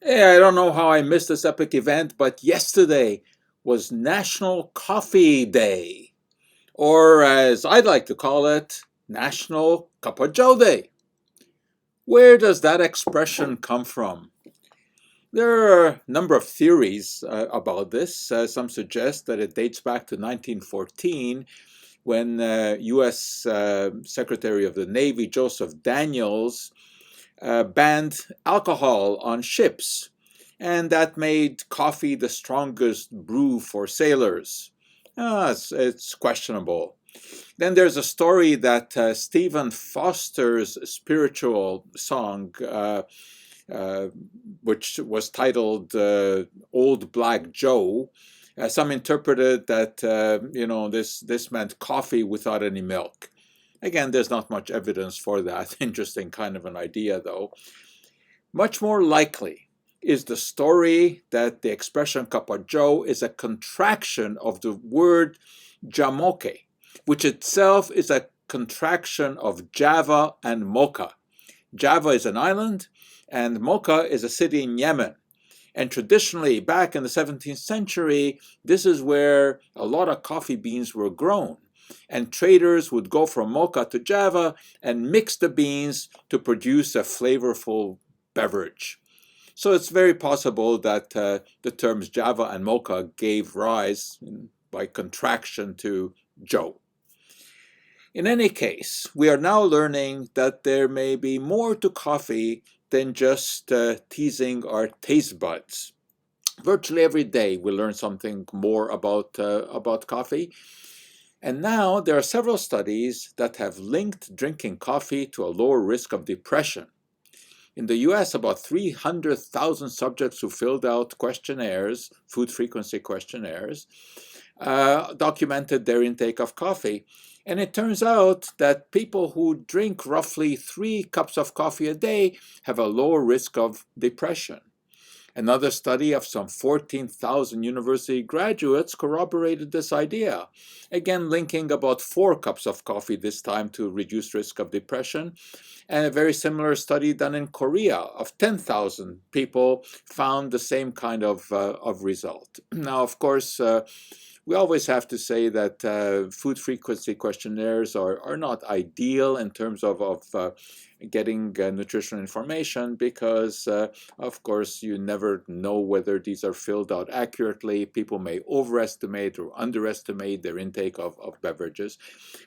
Hey, I don't know how I missed this epic event, but yesterday was National Coffee Day, or as I'd like to call it, National Cup of Joe Day. Where does that expression come from? There are a number of theories about this. Some suggest that it dates back to 1914 when U.S. Secretary of the Navy Joseph Daniels banned alcohol on ships, and that made coffee the strongest brew for sailors. It's questionable. Then there's a story that Stephen Foster's spiritual song, uh, which was titled "Old Black Joe," some interpreted that this meant coffee without any milk. Again, there's not much evidence for that. Interesting kind of an idea, though. Much more likely is the story that the expression cup of joe is a contraction of the word jamoke, which itself is a contraction of Java and Mocha. Java is an island, and Mocha is a city in Yemen. And traditionally, back in the 17th century, this is where a lot of coffee beans were grown. And traders would go from Mocha to Java and mix the beans to produce a flavorful beverage. So it's very possible that the terms Java and Mocha gave rise, by contraction, to Joe. In any case, we are now learning that there may be more to coffee than just teasing our taste buds. Virtually every day we learn something more about coffee. And now there are several studies that have linked drinking coffee to a lower risk of depression. In the US, about 300,000 subjects who filled out questionnaires, food frequency questionnaires, documented their intake of coffee. And it turns out that people who drink roughly 3 cups of coffee a day have a lower risk of depression. Another study of some 14,000 university graduates corroborated this idea, again linking about 4 cups of coffee this time to reduced risk of depression. And a very similar study done in Korea of 10,000 people found the same kind of result. Now, of course, we always have to say that food frequency questionnaires are not ideal in terms of getting nutritional information because, of course, you never know whether these are filled out accurately. People may overestimate or underestimate their intake of beverages.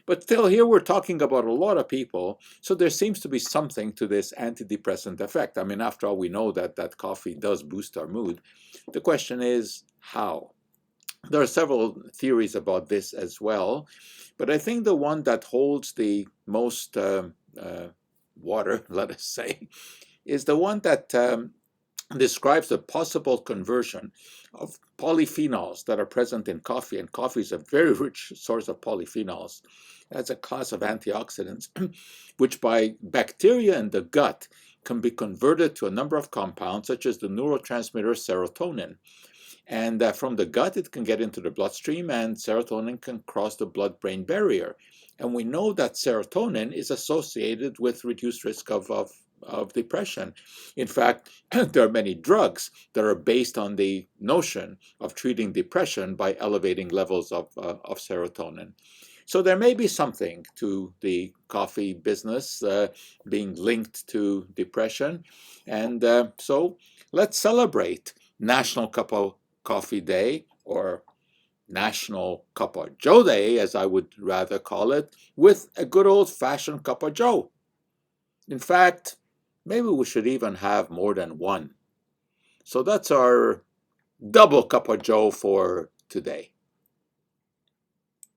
But still, here we're talking about a lot of people, so there seems to be something to this antidepressant effect. I mean, after all, we know that coffee does boost our mood. The question is, how? There are several theories about this as well, but I think the one that holds the most water, let us say, is the one that describes the possible conversion of polyphenols that are present in coffee, and coffee is a very rich source of polyphenols. That's a class of antioxidants, which by bacteria in the gut can be converted to a number of compounds, such as the neurotransmitter serotonin. And from the gut, it can get into the bloodstream, and serotonin can cross the blood-brain barrier. And we know that serotonin is associated with reduced risk of depression. In fact, there are many drugs that are based on the notion of treating depression by elevating levels of serotonin. So there may be something to the coffee business being linked to depression. And so let's celebrate National Cup of Coffee Day, or National Cup of Joe Day, as I would rather call it, with a good old-fashioned cup of Joe. In fact, maybe we should even have more than one. So that's our double cup of Joe for today.